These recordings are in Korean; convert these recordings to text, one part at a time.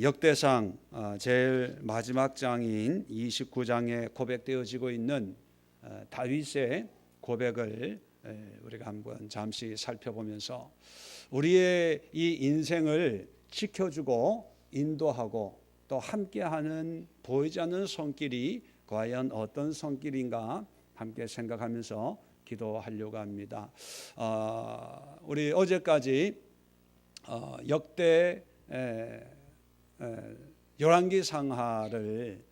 역대상 제일 마지막 장인 29장에 고백되어지고 있는 다윗의 고백을 우리가 한번 잠시 살펴보면서 우리의 이 인생을 지켜주고 인도하고 또 함께하는 보이지 않는 손길이 과연 어떤 손길인가 함께 생각하면서 기도하려고 합니다. 우리 어제까지 역대 열왕기 상하를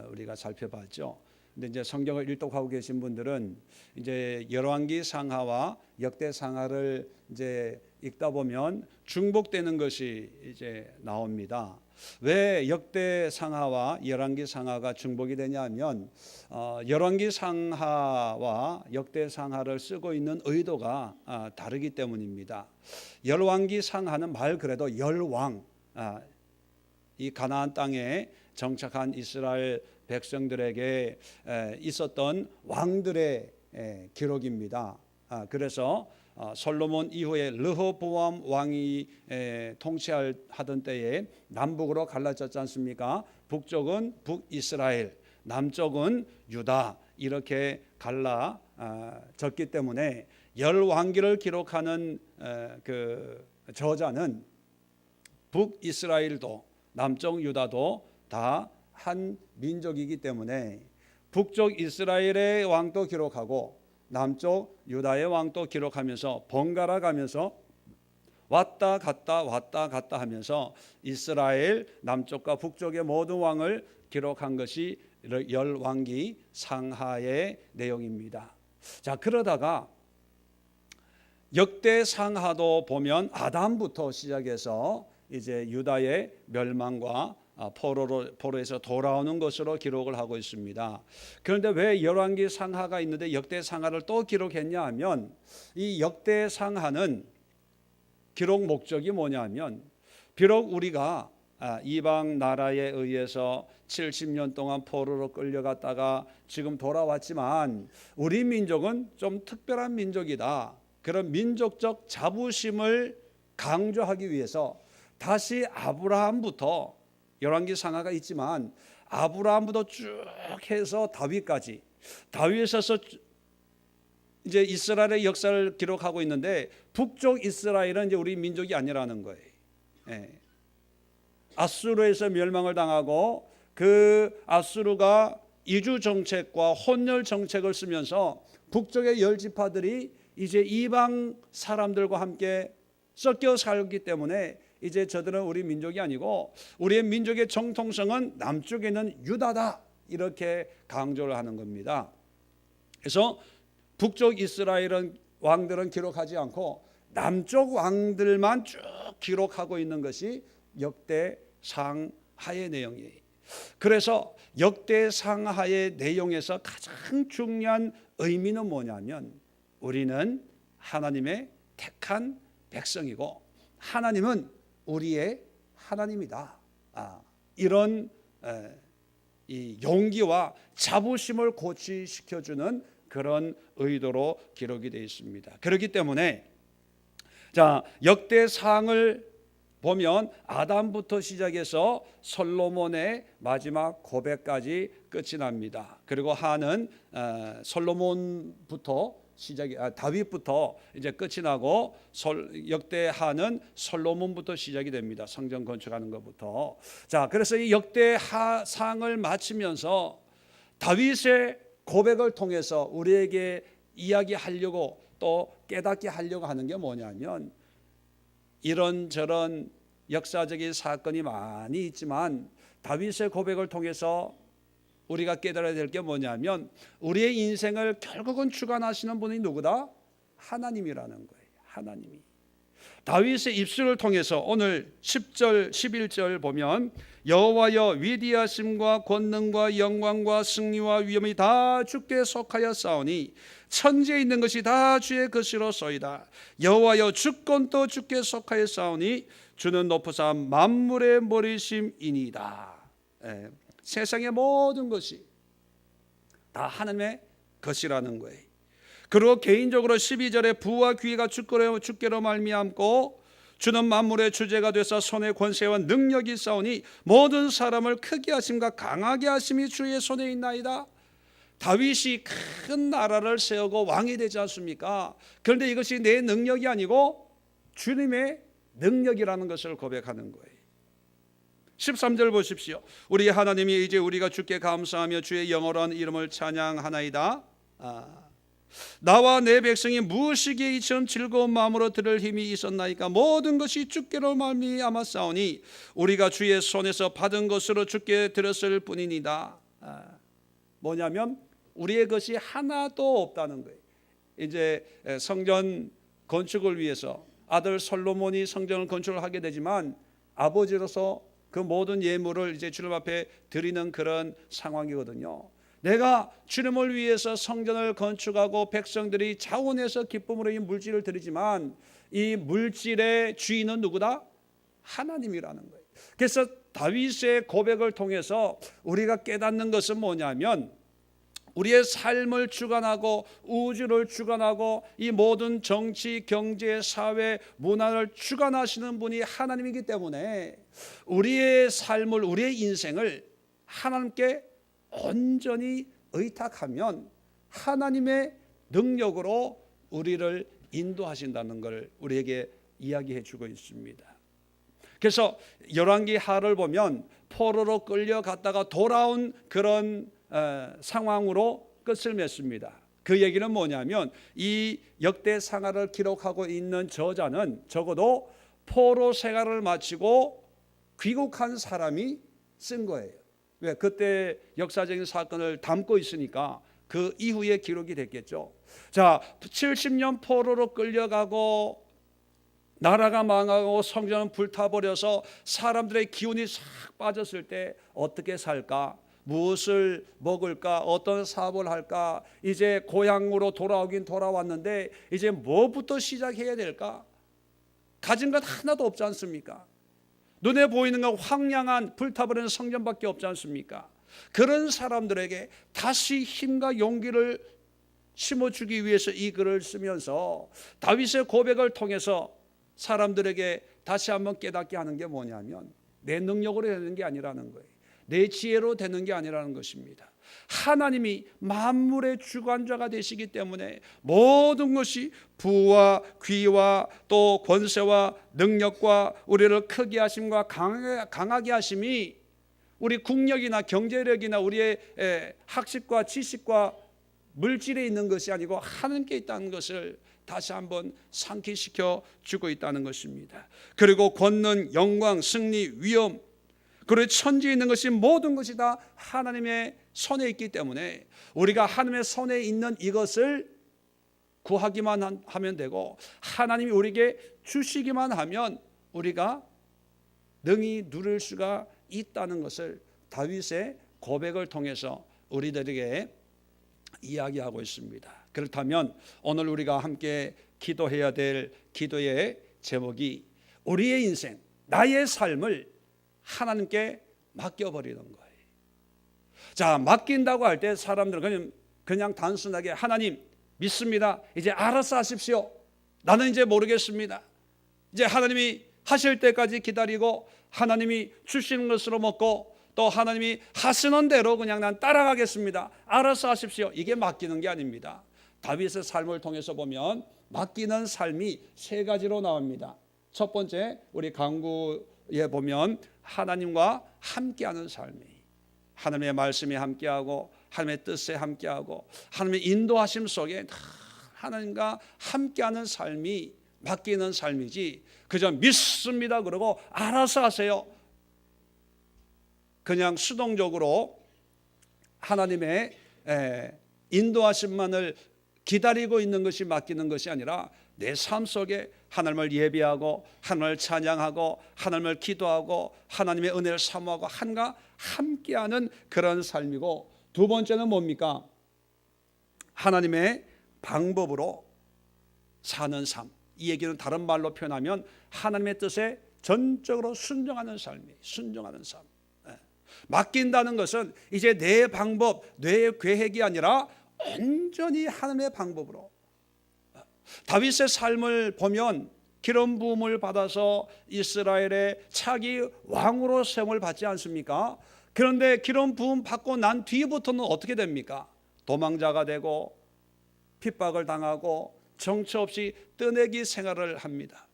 우리가 살펴봤죠. 근데 이제 성경을 일독하고 계신 분들은 이제 열왕기 상하와 역대 상하를 이제 읽다 보면 중복되는 것이 이제 나옵니다. 왜 역대 상하와 열왕기 상하가 중복이 되냐면 열왕기 상하와 역대 상하를 쓰고 있는 의도가 다르기 때문입니다. 열왕기 상하는 말 그대로 열왕, 이 가나안 땅에 정착한 이스라엘 백성들에게 있었던 왕들의 기록입니다. 그래서 솔로몬 이후에 르호보암 왕이 통치하던 때에 남북으로 갈라졌지 않습니까? 북쪽은 북이스라엘, 남쪽은 유다 이렇게 갈라졌기 때문에 열왕기를 기록하는 그 저자는 북이스라엘도 남쪽 유다도 다 한 민족이기 때문에 북쪽 이스라엘의 왕도 기록하고 남쪽 유다의 왕도 기록하면서 번갈아 가면서 왔다 갔다 하면서 이스라엘 남쪽과 북쪽의 모든 왕을 기록한 것이 열왕기 상하의 내용입니다. 자, 그러다가 역대 상하도 보면 아담부터 시작해서 이제 유다의 멸망과 포로에서 돌아오는 것으로 기록을 하고 있습니다. 그런데 왜 열왕기 상하가 있는데 역대 상하를 또 기록했냐 하면 이 역대 상하는 기록 목적이 뭐냐면 비록 우리가 이방 나라에 의해서 70년 동안 포로로 끌려갔다가 지금 돌아왔지만 우리 민족은 좀 특별한 민족이다. 그런 민족적 자부심을 강조하기 위해서 다시 아브라함부터 열왕기 상하가 있지만 아브라함부터 쭉 해서 다윗까지 다윗에서 이제 이스라엘의 역사를 기록하고 있는데 북쪽 이스라엘은 이제 우리 민족이 아니라는 거예요. 아수르에서 멸망을 당하고 그 아수르가 이주 정책과 혼혈 정책을 쓰면서 북쪽의 열 지파들이 이제 이방 사람들과 함께 섞여 살기 때문에 이제 저들은 우리 민족이 아니고 우리의 민족의 정통성은 남쪽에 있는 유다다 이렇게 강조를 하는 겁니다. 그래서 북쪽 이스라엘은 왕들은 기록하지 않고 남쪽 왕들만 쭉 기록하고 있는 것이 역대 상하의 내용이에요. 그래서 역대 상하의 내용에서 가장 중요한 의미는 뭐냐면 우리는 하나님의 택한 백성이고 하나님은 우리의 하나님이다. 이런 이 용기와 자부심을 고취시켜주는 그런 의도로 기록이 되어 있습니다. 그렇기 때문에 자 역대상을 보면 아담부터 시작해서 솔로몬의 마지막 고백까지 끝이 납니다. 그리고 하는 솔로몬부터 다윗부터 이제 끝이 나고 역대하는 솔로몬부터 시작이 됩니다. 성전 건축하는 것부터. 자, 그래서 이 역대하상을 마치면서 다윗의 고백을 통해서 우리에게 이야기하려고 또 깨닫게 하려고 하는 게 뭐냐면 이런저런 역사적인 사건이 많이 있지만 다윗의 고백을 통해서 우리가 깨달아야 될 게 뭐냐면 우리의 인생을 결국은 주관하시는 분이 누구다? 하나님이라는 거예요. 하나님이. 다윗의 입술을 통해서 오늘 10절 11절 보면 여호와여 위대하심과 권능과 영광과 승리와 위엄이 다 주께 속하였사오니 천지에 있는 것이 다 주의 것이로소이다. 여호와여 주권도 주께 속하였사오니 주는 높으사 만물의 머리심이니이다. 세상의 모든 것이 다 하나님의 것이라는 거예요. 그리고 개인적으로 12절에 부와 귀가 주께로 말미암고 주는 만물의 주제가 되사 손에 권세와 능력이 있사오니 모든 사람을 크게 하심과 강하게 하심이 주의 손에 있나이다. 다윗이 큰 나라를 세우고 왕이 되지 않습니까? 그런데 이것이 내 능력이 아니고 주님의 능력이라는 것을 고백하는 거예요. 13절 보십시오. 우리 하나님이 이제 우리가 주께 감사하며 주의 영원한 이름을 찬양하나이다. 나와 내 백성이 무엇이기에 이처럼 즐거운 마음으로 들을 힘이 있었나이까? 모든 것이 주께로 말미암았사오니 우리가 주의 손에서 받은 것으로 주께 드렸을 뿐이니다. 뭐냐면 우리의 것이 하나도 없다는 거예요. 이제 성전 건축을 위해서 아들 솔로몬이 성전을 건축을 하게 되지만 아버지로서 그 모든 예물을 이제 주님 앞에 드리는 그런 상황이거든요. 내가 주님을 위해서 성전을 건축하고 백성들이 자원해서 기쁨으로 이 물질을 드리지만 이 물질의 주인은 누구다? 하나님이라는 거예요. 그래서 다윗의 고백을 통해서 우리가 깨닫는 것은 뭐냐면 우리의 삶을 주관하고 우주를 주관하고 이 모든 정치, 경제, 사회, 문화를 주관하시는 분이 하나님이기 때문에 우리의 삶을, 우리의 인생을 하나님께 온전히 의탁하면 하나님의 능력으로 우리를 인도하신다는 걸 우리에게 이야기해 주고 있습니다. 그래서 열왕기 하를 보면 포로로 끌려갔다가 돌아온 그런 상황으로 끝을 맺습니다. 그 얘기는 뭐냐면 이 역대상하를 기록하고 있는 저자는 적어도 포로 생활을 마치고 귀국한 사람이 쓴 거예요. 왜? 그때 역사적인 사건을 담고 있으니까 그 이후에 기록이 됐겠죠. 자, 70년 포로로 끌려가고 나라가 망하고 성전은 불타버려서 사람들의 기운이 싹 빠졌을 때 어떻게 살까? 무엇을 먹을까? 어떤 사업을 할까? 이제 고향으로 돌아오긴 돌아왔는데 이제 뭐부터 시작해야 될까? 가진 것 하나도 없지 않습니까? 눈에 보이는 건 황량한 불타버리는 성전밖에 없지 않습니까? 그런 사람들에게 다시 힘과 용기를 심어주기 위해서 이 글을 쓰면서 다윗의 고백을 통해서 사람들에게 다시 한번 깨닫게 하는 게 뭐냐면 내 능력으로 되는 게 아니라는 거예요. 내 지혜로 되는 게 아니라는 것입니다. 하나님이 만물의 주관자가 되시기 때문에 모든 것이 부와 귀와 또 권세와 능력과 우리를 크게 하심과 강하게 하심이 우리 국력이나 경제력이나 우리의 학식과 지식과 물질에 있는 것이 아니고 하나님께 있다는 것을 다시 한번 상기시켜 주고 있다는 것입니다. 그리고 권능, 영광, 승리, 위엄, 그리고 천지에 있는 것이 모든 것이 다 하나님의 손에 있기 때문에 우리가 하나님의 손에 있는 이것을 구하기만 하면 되고 하나님이 우리에게 주시기만 하면 우리가 능히 누릴 수가 있다는 것을 다윗의 고백을 통해서 우리들에게 이야기하고 있습니다. 그렇다면 오늘 우리가 함께 기도해야 될 기도의 제목이 우리의 인생, 나의 삶을 하나님께 맡겨버리는 거예요. 자, 맡긴다고 할 때 사람들은 그냥 단순하게 하나님 믿습니다. 이제 알아서 하십시오. 나는 이제 모르겠습니다. 이제 하나님이 하실 때까지 기다리고 하나님이 주시는 것으로 먹고 또 하나님이 하시는 대로 그냥 난 따라가겠습니다. 알아서 하십시오. 이게 맡기는 게 아닙니다. 다윗의 삶을 통해서 보면 맡기는 삶이 세 가지로 나옵니다. 첫 번째, 우리 강구에 보면 하나님과 함께하는 삶이, 하나님의 말씀에 함께하고 하나님의 뜻에 함께하고 하나님의 인도하심 속에 하나님과 함께하는 삶이 맡기는 삶이지 그저 믿습니다 그러고 알아서 하세요, 그냥 수동적으로 하나님의 인도하심만을 기다리고 있는 것이 맡기는 것이 아니라 내 삶 속에 하나님을 예배하고 하나님을 찬양하고 하나님을 기도하고 하나님의 은혜를 사모하고 하나님과 함께하는 그런 삶이고, 두 번째는 뭡니까? 하나님의 방법으로 사는 삶. 이 얘기는 다른 말로 표현하면 하나님의 뜻에 전적으로 순종하는 삶이에요. 순종하는 삶. 맡긴다는 것은 이제 내 방법, 내 계획이 아니라 온전히 하나님의 방법으로. 다윗의 삶을 보면 기름 부음을 받아서 이스라엘의 차기 왕으로 세움을 받지 않습니까? 그런데 기름 부음 받고 난 뒤부터는 어떻게 됩니까? 도망자가 되고 핍박을 당하고 정처 없이 떠내기 생활을 합니다.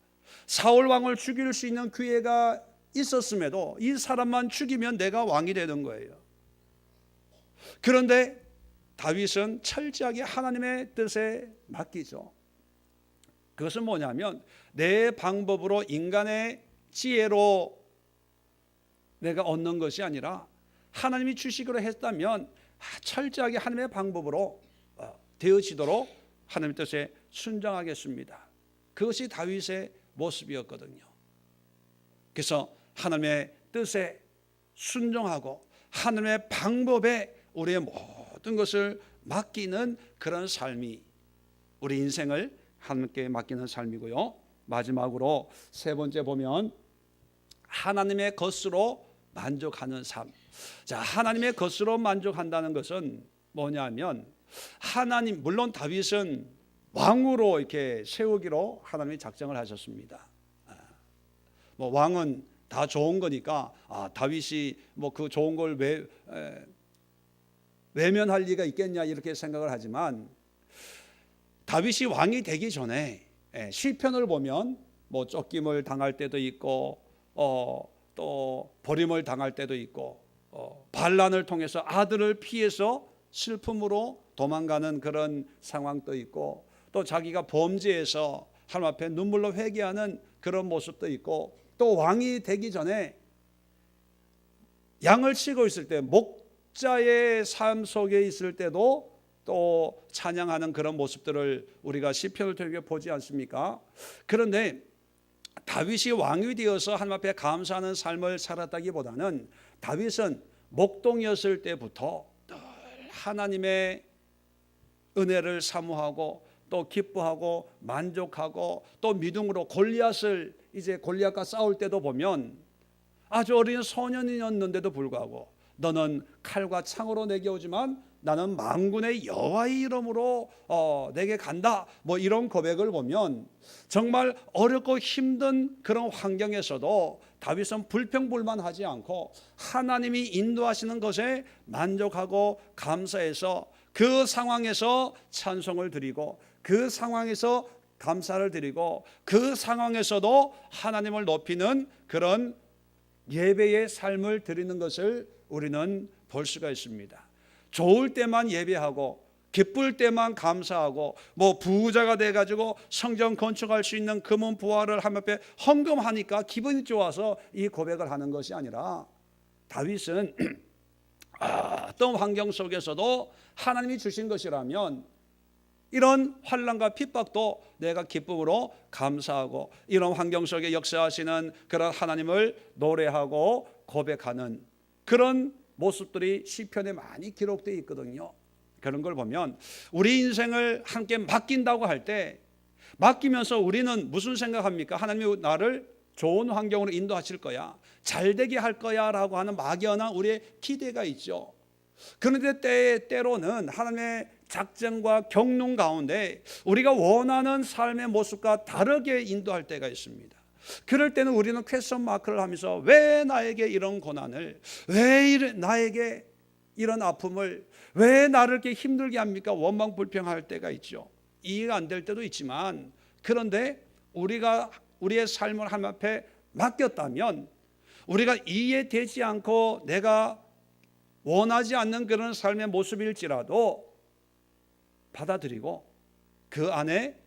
사울 왕을 죽일 수 있는 기회가 있었음에도 이 사람만 죽이면 내가 왕이 되는 거예요. 그런데 다윗은 철저하게 하나님의 뜻에 맡기죠. 그것은 뭐냐면 내 방법으로 인간의 지혜로 내가 얻는 것이 아니라 하나님이 주시기로 했다면 철저하게 하나님의 방법으로 되어지도록 하나님의 뜻에 순종하겠습니다. 그것이 다윗의 모습이었거든요. 그래서 하나님의 뜻에 순종하고 하나님의 방법에 우리의 모든 것을 맡기는 그런 삶이 우리 인생을 하나님께 맡기는 삶이고요. 마지막으로 세 번째 보면 하나님의 것으로 만족하는 삶. 자, 하나님의 것으로 만족한다는 것은 뭐냐면 하나님, 물론 다윗은 왕으로 이렇게 세우기로 하나님이 작정을 하셨습니다. 뭐 왕은 다 좋은 거니까 다윗이 뭐 그 좋은 걸 외면할 리가 있겠냐 이렇게 생각을 하지만 다윗이 왕이 되기 전에 시편을 보면 뭐 쫓김을 당할 때도 있고 또 버림을 당할 때도 있고 반란을 통해서 아들을 피해서 슬픔으로 도망가는 그런 상황도 있고 또 자기가 범죄해서 하나님 앞에 눈물로 회개하는 그런 모습도 있고 또 왕이 되기 전에 양을 치고 있을 때 목자의 삶 속에 있을 때도 또 찬양하는 그런 모습들을 우리가 시편을 통해 보지 않습니까? 그런데 다윗이 왕이 되어서 하나님 앞에 감사하는 삶을 살았다기보다는 다윗은 목동이었을 때부터 늘 하나님의 은혜를 사모하고 또 기뻐하고 만족하고 또 믿음으로 골리앗과 싸울 때도 보면 아주 어린 소년이었는데도 불구하고 너는 칼과 창으로 내게 오지만 나는 만군의 여호와의 이름으로 내게 간다. 뭐 이런 고백을 보면 정말 어렵고 힘든 그런 환경에서도 다윗은 불평불만하지 않고 하나님이 인도하시는 것에 만족하고 감사해서 그 상황에서 찬송을 드리고 그 상황에서 감사를 드리고 그 상황에서도 하나님을 높이는 그런 예배의 삶을 드리는 것을 우리는 볼 수가 있습니다. 좋을 때만 예배하고 기쁠 때만 감사하고 뭐 부자가 돼가지고 성전 건축할 수 있는 금은 부화를 하나님 앞에 헌금하니까 기분이 좋아서 이 고백을 하는 것이 아니라 다윗은 어떤 환경 속에서도 하나님이 주신 것이라면 이런 환난과 핍박도 내가 기쁨으로 감사하고 이런 환경 속에 역사하시는 그런 하나님을 노래하고 고백하는 그런 모습들이 시편에 많이 기록되어 있거든요. 그런 걸 보면 우리 인생을 함께 맡긴다고 할 때 맡기면서 우리는 무슨 생각합니까? 하나님이 나를 좋은 환경으로 인도하실 거야, 잘 되게 할 거야 라고 하는 막연한 우리의 기대가 있죠. 그런데 때로는 하나님의 작정과 경륜 가운데 우리가 원하는 삶의 모습과 다르게 인도할 때가 있습니다. 그럴 때는 우리는 퀘스천 마크를 하면서 왜 나에게 이런 고난을, 왜 나에게 이런 아픔을, 왜 나를 이렇게 힘들게 합니까? 원망 불평할 때가 있죠. 이해가 안 될 때도 있지만 그런데 우리가 우리의 삶을 하나님 앞에 맡겼다면 우리가 이해되지 않고 내가 원하지 않는 그런 삶의 모습일지라도 받아들이고 그 안에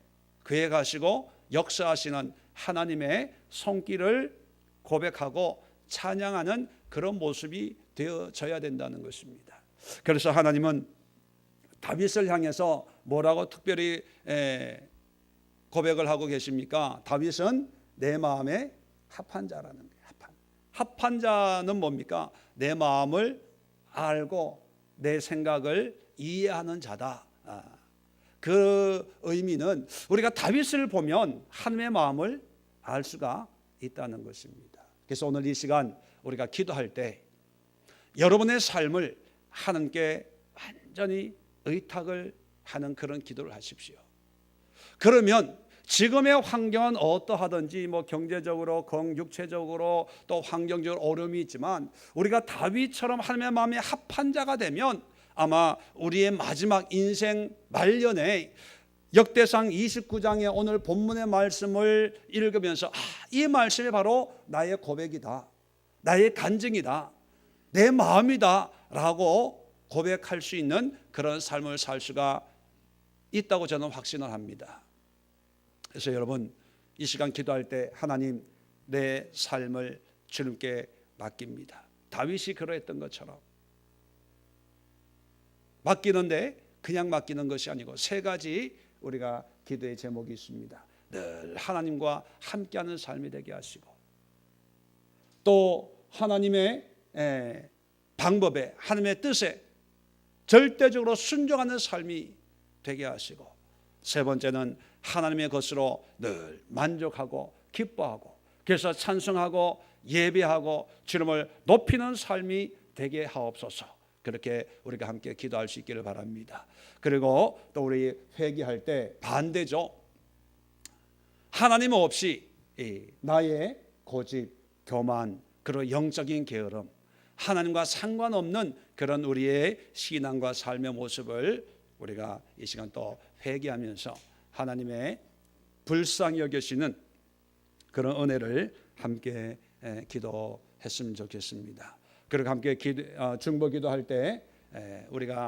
그에 가시고 역사하시는 하나님의 손길을 고백하고 찬양하는 그런 모습이 되어져야 된다는 것입니다. 그래서 하나님은 다윗을 향해서 뭐라고 특별히 고백을 하고 계십니까? 다윗은 내 마음에 합한 자라는 거예요. 합한 자는 뭡니까? 내 마음을 알고 내 생각을 이해하는 자다. 그 의미는 우리가 다윗을 보면 하나님의 마음을 알 수가 있다는 것입니다. 그래서 오늘 이 시간 우리가 기도할 때 여러분의 삶을 하나님께 완전히 의탁을 하는 그런 기도를 하십시오. 그러면 지금의 환경은 어떠하든지 뭐 경제적으로, 육체적으로 또 환경적으로 어려움이 있지만 우리가 다윗처럼 하나님의 마음에 합한 자가 되면 아마 우리의 마지막 인생 말년에 역대상 29장의 오늘 본문의 말씀을 읽으면서 이 말씀이 바로 나의 고백이다, 나의 간증이다, 내 마음이다 라고 고백할 수 있는 그런 삶을 살 수가 있다고 저는 확신을 합니다. 그래서 여러분, 이 시간 기도할 때 하나님, 내 삶을 주님께 맡깁니다. 다윗이 그러했던 것처럼 맡기는데 그냥 맡기는 것이 아니고 세 가지 우리가 기도의 제목이 있습니다. 늘 하나님과 함께하는 삶이 되게 하시고, 또 하나님의 방법에, 하나님의 뜻에 절대적으로 순종하는 삶이 되게 하시고, 세 번째는 하나님의 것으로 늘 만족하고 기뻐하고, 그래서 찬송하고 예배하고 주님을 높이는 삶이 되게 하옵소서. 그렇게 우리가 함께 기도할 수 있기를 바랍니다. 그리고 또 우리 회개할 때 반대죠. 하나님 없이 나의 고집, 교만, 그리고 영적인 게으름, 하나님과 상관없는 그런 우리의 신앙과 삶의 모습을 우리가 이 시간 또 회개하면서 하나님의 불쌍히 여기시는 그런 은혜를 함께 기도했으면 좋겠습니다. 그리고 함께 중보 기도할 때 우리가